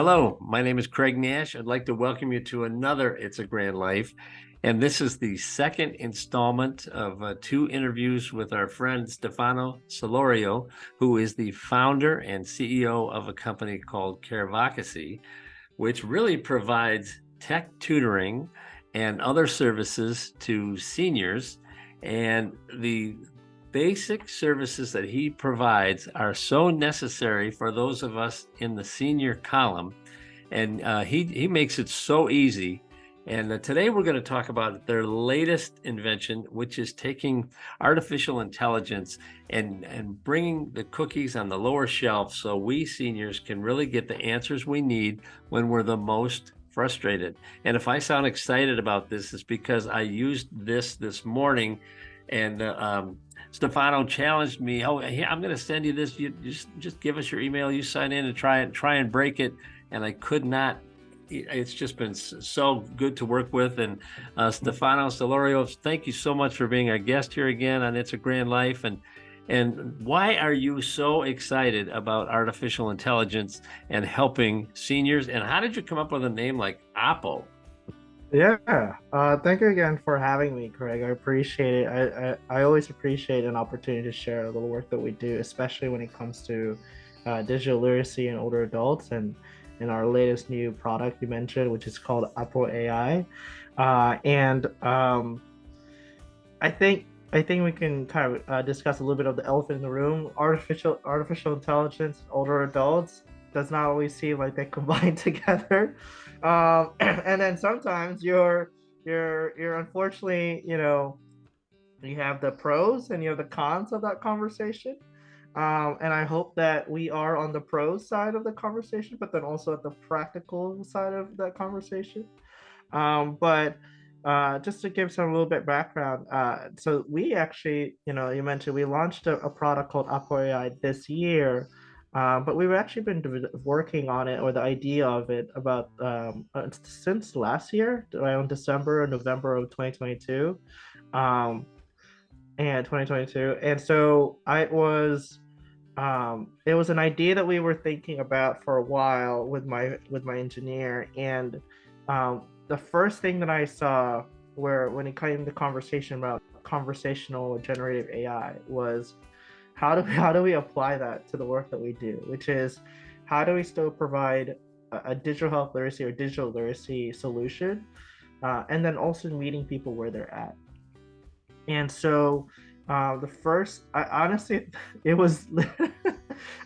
Hello, my name is Craig Nash. I'd like to welcome you to another It's a Grand Life. And this is the second installment of two interviews with our friend Stefano Selorio, who is the founder and CEO of a company called Carevocacy, which really provides tech tutoring and other services to seniors. And the basic services that he provides are so necessary for those of us in the senior column, and he makes it so easy. And today we're going to talk about their latest invention, which is taking artificial intelligence and bringing the cookies on the lower shelf so we seniors can really get the answers we need when we're the most frustrated. And if I sound excited about this, it's because I used this morning, and Stefano challenged me. Oh, I'm going to send you this. You just give us your email. You sign in and try and break it. And I could not. It's just been so good to work with. And Stefano Selorio, thank you so much for being our guest here again on It's a Grand Life. And why are you so excited about artificial intelligence and helping seniors? And how did you come up with a name like Oppo? Yeah, thank you again for having me, Craig. I appreciate it. I always appreciate an opportunity to share a little work that we do, especially when it comes to digital literacy in older adults and in our latest new product you mentioned, which is called Apple AI. And I think I think we can kind of discuss a little bit of the elephant in the room. Artificial intelligence, older adults does not always seem like they combine together, and then sometimes you're unfortunately you have the pros and you have the cons of that conversation. And I hope that we are on the pros side of the conversation, but then also at the practical side of that conversation. But just to give some a little bit background, so we actually, you mentioned we launched a product called Apple AI this year, but we've actually been working on it or the idea of it about since last year, around December or November of 2022, and 2022, and so it was an idea that we were thinking about for a while with my engineer, and the first thing that I saw where when it came to conversation about conversational generative AI was how do we apply that to the work that we do, which is how do we still provide a digital health literacy or digital literacy solution, and then also meeting people where they're at. And so the first, I honestly, it was,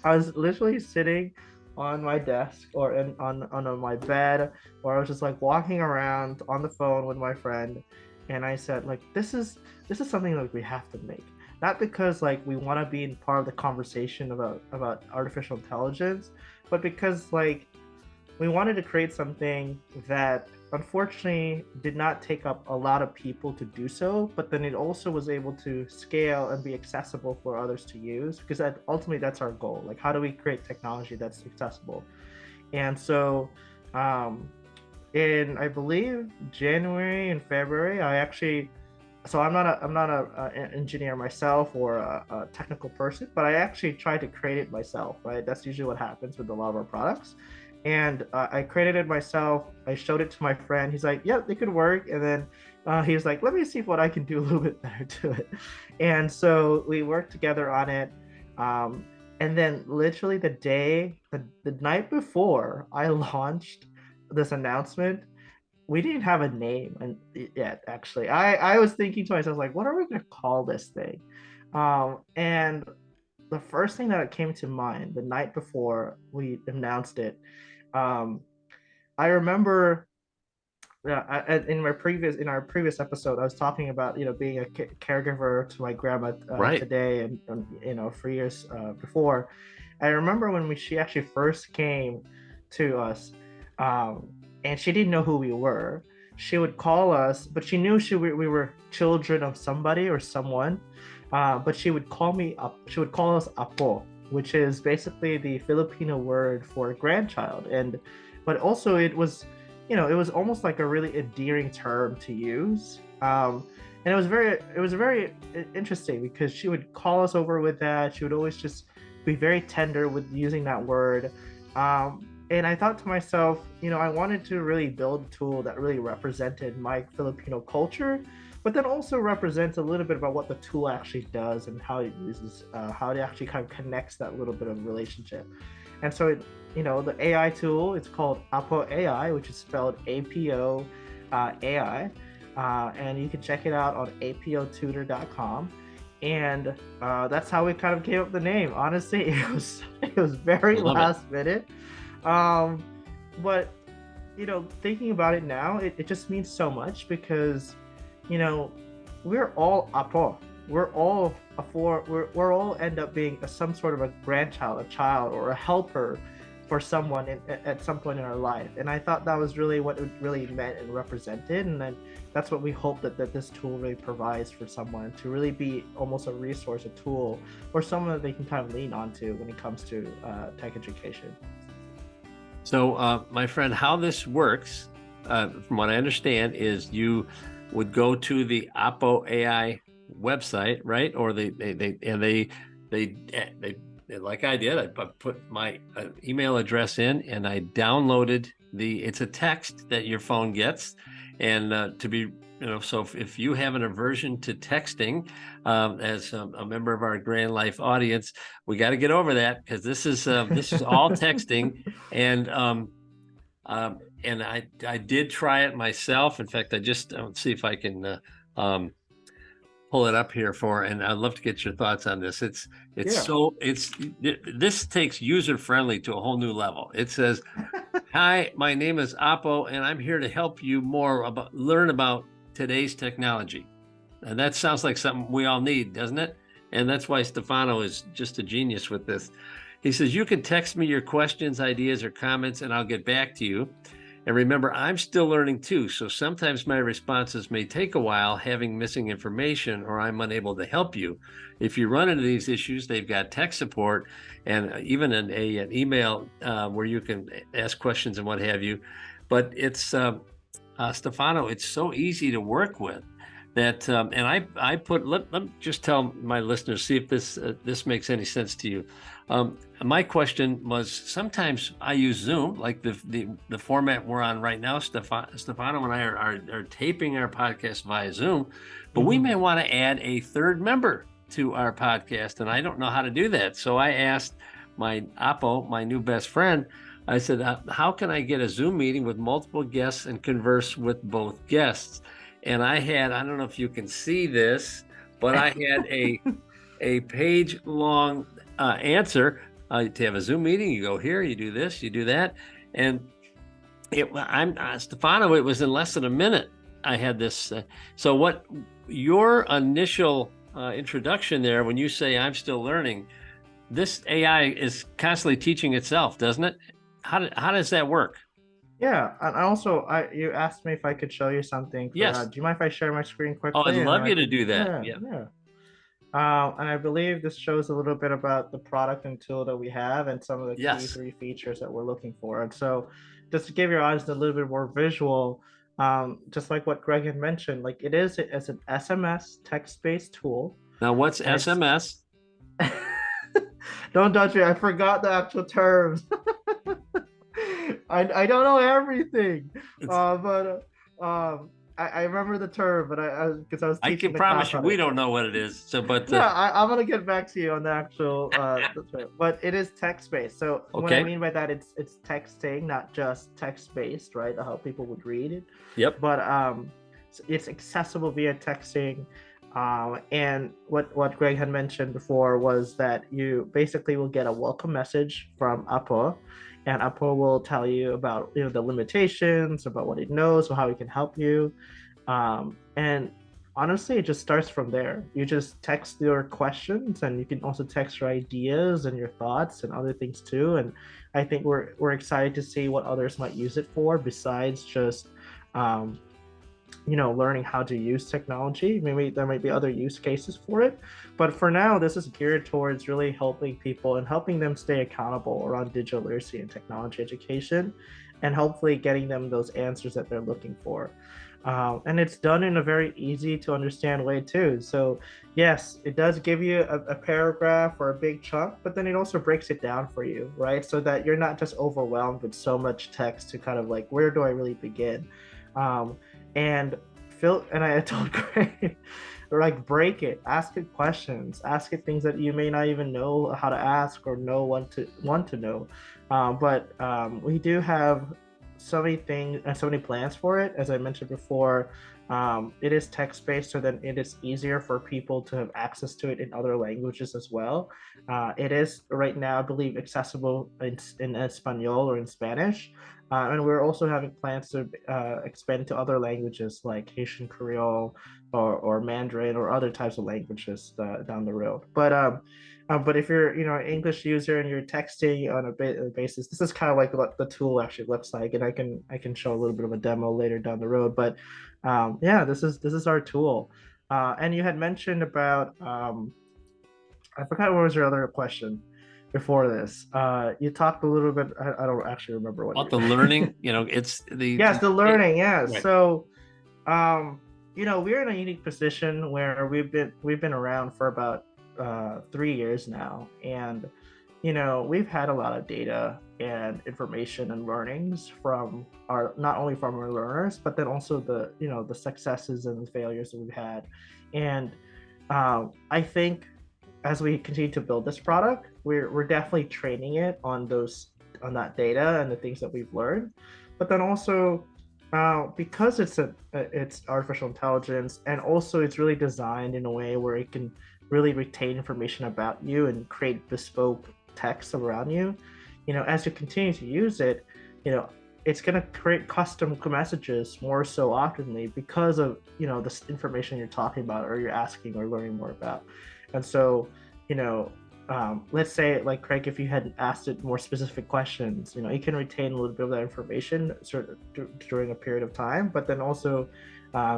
I was literally sitting on my desk or on my bed, or I was just like walking around on the phone with my friend, and I said like this is something like we have to make, not because like we want to be in part of the conversation about artificial intelligence, but because like we wanted to create something that unfortunately did not take up a lot of people to do so, but then it also was able to scale and be accessible for others to use, because ultimately that's our goal. Like, how do we create technology that's accessible? And so in, I believe, January and February, I actually, so I'm not a an engineer myself or a technical person, but I actually tried to create it myself, right? That's usually what happens with a lot of our products. And I created it myself. I showed it to my friend. He's like, "Yep, it could work." And then he was like, "Let me see what I can do a little bit better to it." And so we worked together on it. Um, and then literally the night before I launched this announcement, we didn't have a name and yet actually. I was thinking to myself like, what are we gonna call this thing? And the first thing that came to mind the night before we announced it, um, I remember in our previous episode, I was talking about being a caregiver to my grandma Right. today, and 3 years before. I remember when she actually first came to us, and she didn't know who we were. She would call us, but she knew we were children of somebody or someone. But she would call me up. She would call us apo, which is basically the Filipino word for grandchild, and but also it was almost like a really endearing term to use. And it was very interesting because she would call us over with that. She would always just be very tender with using that word. And I thought to myself, I wanted to really build a tool that really represented my Filipino culture, but then also represents a little bit about what the tool actually does and how it uses, how it actually kind of connects that little bit of relationship. And so, the AI tool, it's called Apo AI, which is spelled APO AI. And you can check it out on apotutor.com. And that's how we kind of came up with the name. Honestly, it was very last minute. But thinking about it now, it just means so much because we're all apo. We're all we're all end up being some sort of a grandchild, a child, or a helper for someone at some point in our life. And I thought that was really what it really meant and represented. And then that's what we hope that this tool really provides for someone, to really be almost a resource, a tool, or someone that they can kind of lean onto when it comes to tech education. So, my friend, how this works, from what I understand, is you would go to the Apo AI website, right? Or they like I did. I put my email address in, and I downloaded it's a text that your phone gets, and to be. So if you have an aversion to texting, as a member of our Grand Life audience, we got to get over that, because this is all texting, and I did try it myself. In fact, I just see if I can pull it up here and I'd love to get your thoughts on this. This takes user friendly to a whole new level. It says, "Hi, my name is Apo, and I'm here to help you learn about today's technology." And that sounds like something we all need, doesn't it? And that's why Stefano is just a genius with this. He says, "You can text me your questions, ideas, or comments, and I'll get back to you. And remember, I'm still learning too, so sometimes my responses may take a while, having missing information, or I'm unable to help you. If you run into these issues, they've got tech support and even an email where you can ask questions and what have you." But it's Stefano, it's so easy to work with that, and I put. Let me just tell my listeners, see if this makes any sense to you. My question was, sometimes I use Zoom, like the format we're on right now. Stefano and I are taping our podcast via Zoom, but we may want to add a third member to our podcast, and I don't know how to do that. So I asked my Apo, my new best friend, I said, how can I get a Zoom meeting with multiple guests and converse with both guests? And I don't know if you can see this, but I had a page long answer. To have a Zoom meeting, you go here, you do this, you do that. And Stefano, it was in less than a minute I had this. So what your initial introduction there, when you say I'm still learning, this AI is constantly teaching itself, doesn't it? How does that work? Yeah, and also, you asked me if I could show you something. Yes. Do you mind if I share my screen quickly? Oh, I'd love you to do that. Yeah. And I believe this shows a little bit about the product and tool that we have and some of the key 3 features that we're looking for. And so, just to give your audience a little bit more visual, just like what Greg had mentioned, like it is as an SMS text-based tool. Now, what's SMS? Don't touch me. I forgot the actual terms. I don't know everything, but I remember the term, but because I was. I can promise you, we don't know what it is. So, but yeah, I'm gonna get back to you on the actual. But it is text based. So what I mean by that, it's texting, not just text based, right? How people would read it. Yep. But it's accessible via texting. And what Greg had mentioned before was that you basically will get a welcome message from Apo, and Apo will tell you about the limitations, about what it knows, or how it can help you. And honestly, it just starts from there. You just text your questions, and you can also text your ideas and your thoughts and other things too. And I think we're excited to see what others might use it for, besides just learning how to use technology. Maybe there might be other use cases for it, but for now, this is geared towards really helping people and helping them stay accountable around digital literacy and technology education, and hopefully getting them those answers that they're looking for. And it's done in a very easy to understand way too. So yes, it does give you a paragraph or a big chunk, but then it also breaks it down for you, right? So that you're not just overwhelmed with so much text to kind of like, where do I really begin? Um, and and I told Craig, like break it, ask it questions, ask it things that you may not even know how to ask or know want to know. But we do have so many things and so many plans for it. As I mentioned before, it is text based, so then it is easier for people to have access to it in other languages as well. It is right now, I believe, accessible in Espanol or in Spanish. And we're also having plans to expand to other languages like Haitian Creole or Mandarin or other types of languages down the road. But if you're, an English user and you're texting on a basis, this is kind of like what the tool actually looks like, and I can show a little bit of a demo later down the road. But yeah, this is our tool. And you had mentioned about I forgot what was your other question before this. You talked a little bit. I don't actually remember what About the learning, it's yes, the learning. Yes. right. So, we're in a unique position where we've been around for about 3 years now, and we've had a lot of data and information and learnings from our not only from our learners, but then also the successes and the failures that we've had, and I think as we continue to build this product, we're definitely training it on that data and the things that we've learned, but then also because it's artificial intelligence, and also it's really designed in a way where it can really retain information about you and create bespoke text around you. As you continue to use it, it's going to create custom messages more so oftenly because of this information you're talking about or you're asking or learning more about. And so, let's say, like Craig, if you had asked it more specific questions, it can retain a little bit of that information during a period of time, but then also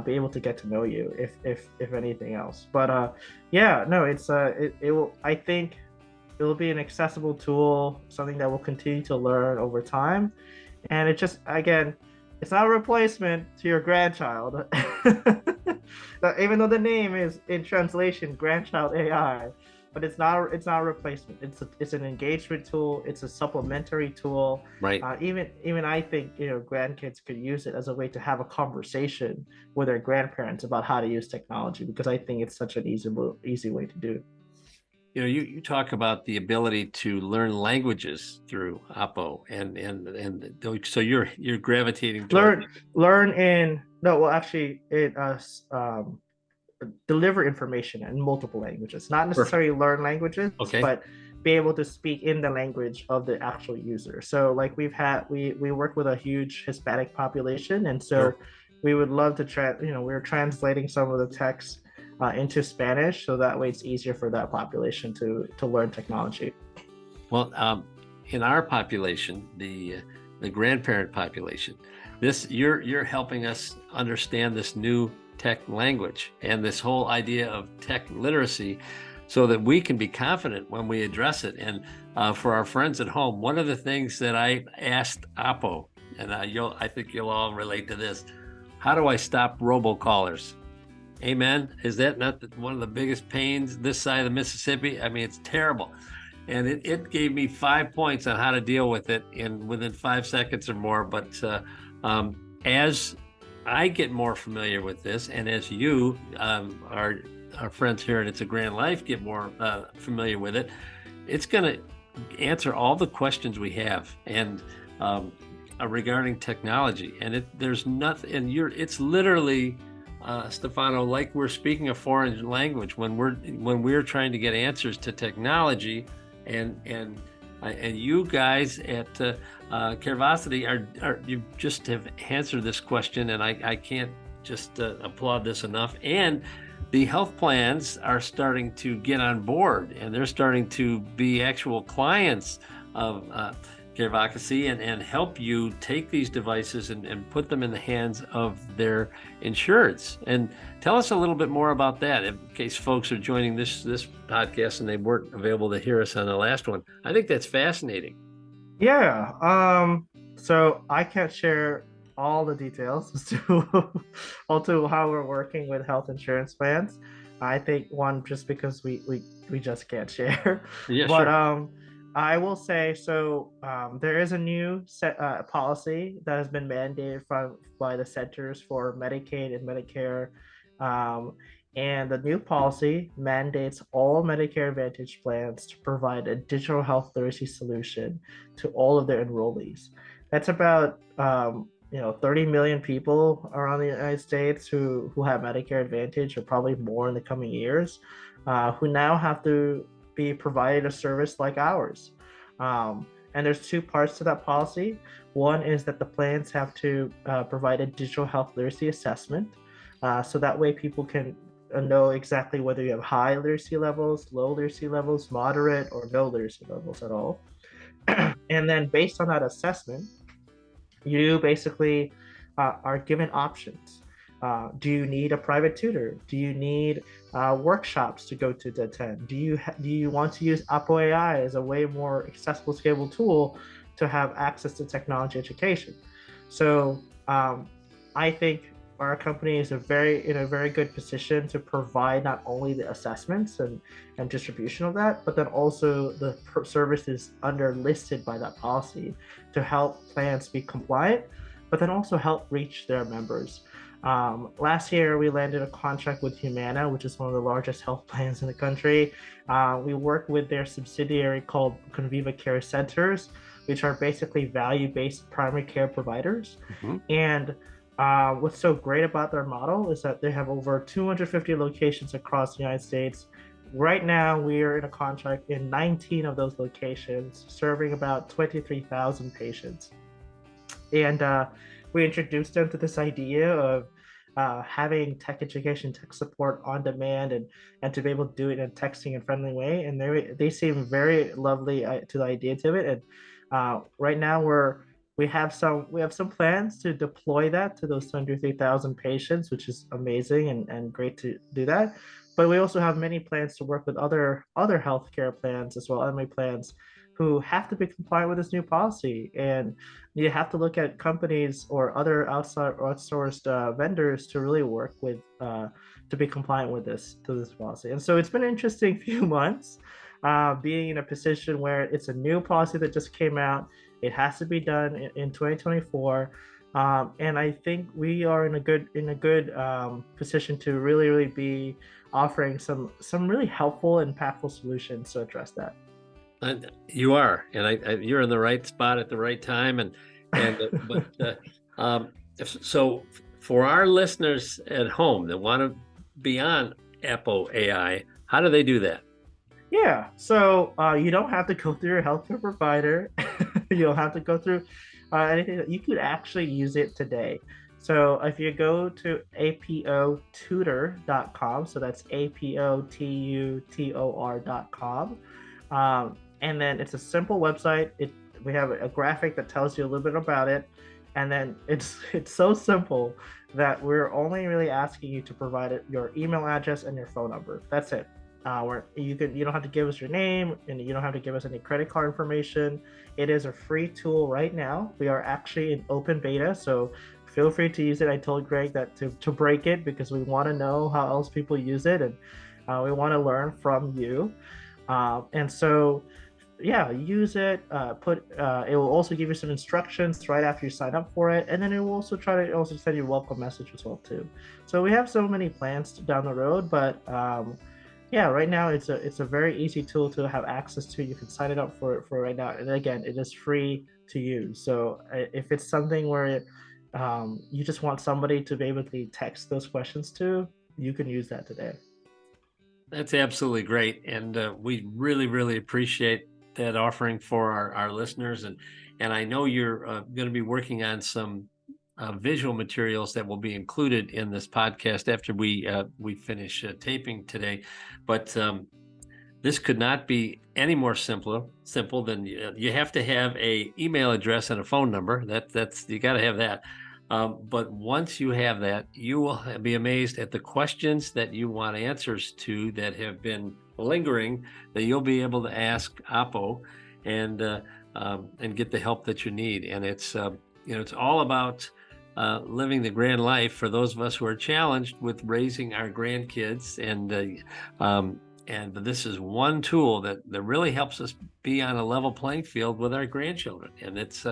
be able to get to know you if anything else. But yeah, no, it will. I think it will be an accessible tool, something that will continue to learn over time, and it just, again, it's not a replacement to your grandchild. Even though the name is in translation grandchild AI, but it's not a replacement. It's an engagement tool. It's a supplementary tool. Right. Even I think grandkids could use it as a way to have a conversation with their grandparents about how to use technology, because I think it's such an easy way to do. You talk about the ability to learn languages through Oppo, and so you're gravitating toward Learn in no well actually it deliver information in multiple languages, not necessarily learn languages, okay, but be able to speak in the language of the actual user. So like we work with a huge Hispanic population, and so sure. we would love to we're translating some of the text into Spanish, so that way it's easier for that population to learn technology. Well, in our population, the grandparent population, you're helping us understand this new tech language and this whole idea of tech literacy, so that we can be confident when we address it. And for our friends at home, one of the things that I asked Oppo, and I think you'll all relate to this: how do I stop robocallers? Amen. Is that not one of the biggest pains this side of the Mississippi? I mean, it's terrible. And it gave me 5 points on how to deal with it within 5 seconds or more. But as I get more familiar with this, and as you, our friends here at It's a Grand Life, get more familiar with it, it's going to answer all the questions we have and regarding technology. And there's nothing, and it's literally. Stefano, like we're speaking a foreign language when we're trying to get answers to technology, and you guys at Carevocacy are you just have answered this question, and I can't just applaud this enough. And the health plans are starting to get on board, and they're starting to be actual clients of Carevocacy and help you take these devices and put them in the hands of their insureds. And tell us a little bit more about that, in case folks are joining this podcast and they weren't available to hear us on the last one. I think that's fascinating. Yeah. So I can't share all the details as to also how we're working with health insurance plans. I think one just because we just can't share, Yeah, but sure. I will say so. There is a new policy that has been mandated by the Centers for Medicaid and Medicare, um, and the new policy mandates all Medicare Advantage plans to provide a digital health literacy solution to all of their enrollees. That's about 30 million people around the United States who have Medicare Advantage, or probably more in the coming years, who now have to be provided a service like ours. And there's two parts to that policy. One is that the plans have to provide a digital health literacy assessment, so that way people can know exactly whether you have high literacy levels, low literacy levels, moderate, or no literacy levels at all. And then based on that assessment, you basically are given options. Do you need a private tutor? Do you need workshops to go to attend? Do you want to use Apple AI as a way more accessible, scalable tool to have access to technology education? So I think our company is in a very good position to provide not only the assessments and distribution of that, but then also the services under listed by that policy to help plans be compliant, but then also help reach their members. Last year, we landed a contract with Humana, which is one of the largest health plans in the country. We work with their subsidiary called Conviva Care Centers, which are basically value-based primary care providers. Mm-hmm. And what's so great about their model is that they have over 250 locations across the United States. Right now, we are in a contract in 19 of those locations, serving about 23,000 patients. And we introduced them to this idea of having tech education, tech support on demand, and to be able to do it in a texting and friendly way. And they seem very lovely to the idea of it. And right now we have some plans to deploy that to those 23,000 patients, which is amazing and great to do that. But we also have many plans to work with other healthcare plans as well, MA plans, who have to be compliant with this new policy. And you have to look at companies or other outsourced vendors to really work with to be compliant with this policy. And so it's been an interesting few months being in a position where it's a new policy that just came out. It has to be done in 2024. And I think we are in a good position to really be offering some really helpful, impactful solutions to address that. And you are, and you're in the right spot at the right time, so for our listeners at home that want to be on Apple AI, how do they do that? Yeah, so you don't have to go through your healthcare provider. You don't have to go through anything. You could actually use it today. So if you go to apotutor.com, so that's apotutor.com, and then it's a simple website. We have a graphic that tells you a little bit about it, and then it's so simple that we're only really asking you to provide your email address and your phone number. You don't have to give us your name, and you don't have to give us any credit card information. It is a free tool right now. We are actually in open beta, so feel free to use it. I told Greg that to break it because we want to know how else people use it, and we want to learn from you. And so, yeah, use it. It will also give you some instructions right after you sign up for it, and then it will also try to send you a welcome message as well too. So we have so many plans down the road, but yeah, right now it's a very easy tool to have access to. You can sign it up for right now, and again, it is free to use. So if it's something where you just want somebody to be able to text those questions to, you can use that today. That's absolutely great, and we really appreciate that offering for our listeners. And I know you're going to be working on some visual materials that will be included in this podcast after we finish taping today. But this could not be any more simple than you have to have a email address and a phone number. That's you got to have that. But once you have that, you will be amazed at the questions that you want answers to that have been lingering, that you'll be able to ask Apo and get the help that you need. And it's it's all about living the grand life for those of us who are challenged with raising our grandkids. And this is one tool that really helps us be on a level playing field with our grandchildren. And it's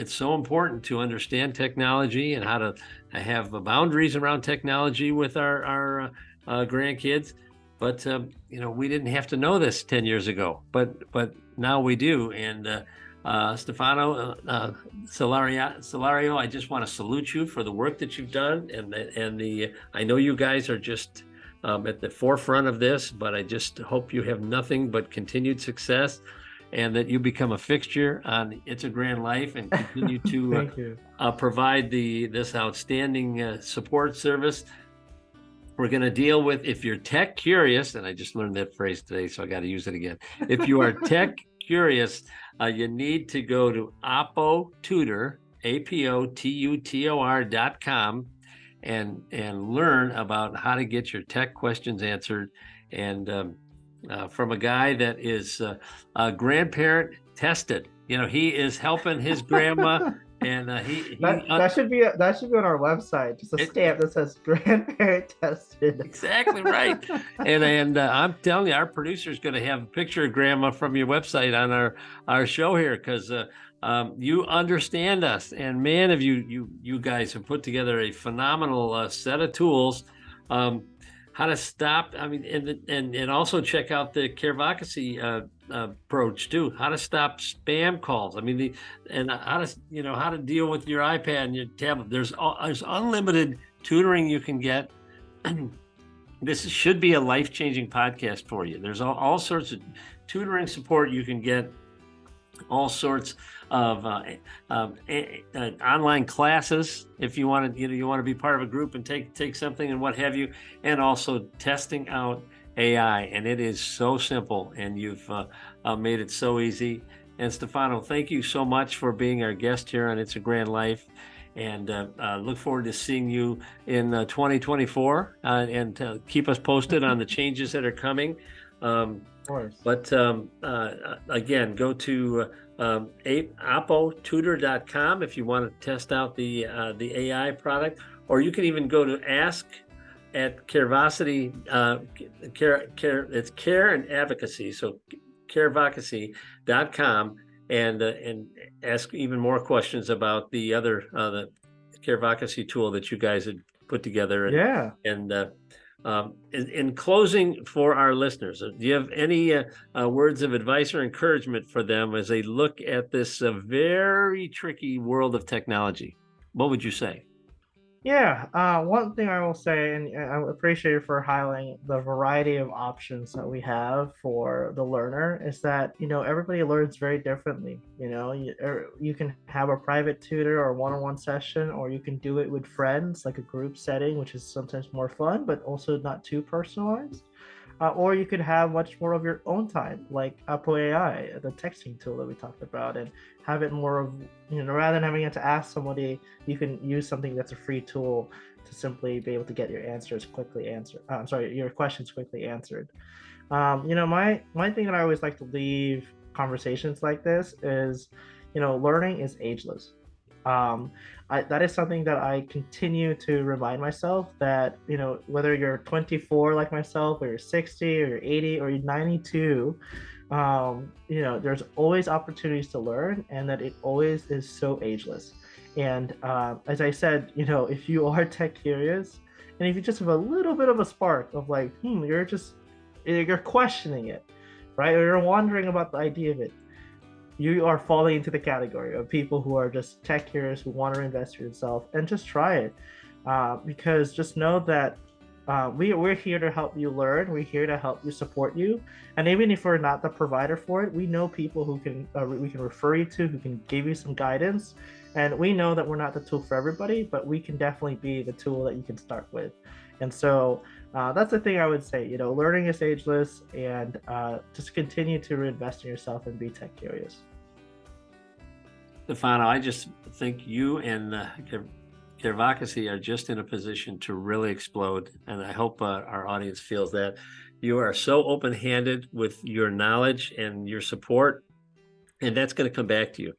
so important to understand technology and how to have boundaries around technology with our grandkids. But we didn't have to know this 10 years ago, but now we do. And Stefano Selorio, I just want to salute you for the work that you've done, and I know you guys are just at the forefront of this, but I just hope you have nothing but continued success, and that you become a fixture on It's a Grand Life and continue to provide this outstanding support service. We're going to deal with, if you're tech curious, and I just learned that phrase today, so I got to use it again. If you are tech curious, you need to go to Tutor, APOTUTOR.com, and learn about how to get your tech questions answered. And from a guy that is grandparent tested, he is helping his grandma. And that should be on our website, just a stamp that says grandparent tested. Exactly right. and I'm telling you, our producer is going to have a picture of grandma from your website on our show here, because you understand us, and man, have you guys have put together a phenomenal set of tools. How to stop, and also check out the Carevocacy approach too. How to stop spam calls. And how to deal with your iPad and your tablet. There's unlimited tutoring you can get. This should be a life-changing podcast for you. There's all sorts of tutoring support you can get. All sorts of online classes if you want to be part of a group and take something and what have you, and also testing out AI. And it is so simple, and you've made it so easy. And Stefano, thank you so much for being our guest here on It's a Grand Life, and look forward to seeing you in 2024, and keep us posted on the changes that are coming. But again, go to APOTutor.com if you want to test out the AI product, or you can even go to ask at Carevocacy. It's care and advocacy, so Carevocacy.com, and ask even more questions about the other the Carevocacy tool that you guys had put together. In closing, for our listeners, do you have any words of advice or encouragement for them as they look at this very tricky world of technology? What would you say? One thing I will say, and I appreciate you for highlighting the variety of options that we have for the learner, is that everybody learns very differently. You can have a private tutor or one-on-one session, or you can do it with friends, like a group setting, which is sometimes more fun but also not too personalized. Or you could have much more of your own time, like Apple AI, the texting tool that we talked about, and have it more of, rather than having to ask somebody, you can use something that's a free tool to simply be able to get your answers quickly answered. Your questions quickly answered. My thing that I always like to leave conversations like this is, learning is ageless. That is something that I continue to remind myself, that whether you're 24 like myself, or you're 60, or you're 80, or you're 92, there's always opportunities to learn, and that it always is so ageless. And as I said, if you are tech curious, and if you just have a little bit of a spark of like, you're questioning it, right, or you're wondering about the idea of it, you are falling into the category of people who are just tech curious, who want to invest in yourself, and just try it. Because just know that we're here to help you learn. We're here to help you, support you. And even if we're not the provider for it, we know people who we can refer you to, who can give you some guidance. And we know that we're not the tool for everybody, but we can definitely be the tool that you can start with. And so that's the thing I would say. Learning is ageless, and just continue to reinvest in yourself and be tech curious. Stefano, I just think you and Carevocacy are just in a position to really explode, and I hope our audience feels that. You are so open-handed with your knowledge and your support, and that's going to come back to you.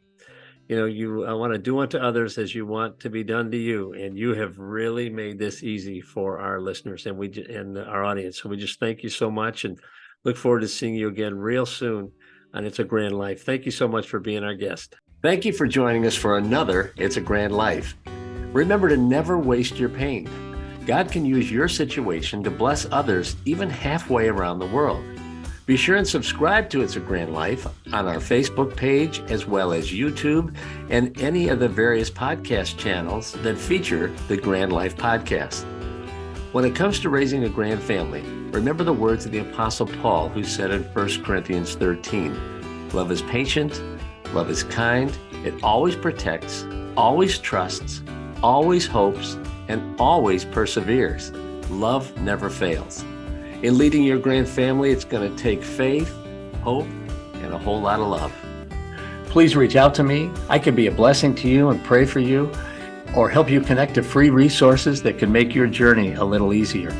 you want to do unto others as you want to be done to you. And you have really made this easy for our listeners and our audience. So we just thank you so much and look forward to seeing you again real soon on It's a Grand Life. Thank you so much for being our guest. Thank you for joining us for another It's a Grand Life. Remember to never waste your pain. God can use your situation to bless others even halfway around the world. Be sure and subscribe to It's a Grand Life on our Facebook page, as well as YouTube and any of the various podcast channels that feature the Grand Life podcast. When it comes to raising a grand family, remember the words of the Apostle Paul, who said in 1 Corinthians 13, love is patient, love is kind, it always protects, always trusts, always hopes, and always perseveres. Love never fails. In leading your grand family, it's going to take faith, hope, and a whole lot of love. Please reach out to me. I can be a blessing to you and pray for you, or help you connect to free resources that can make your journey a little easier.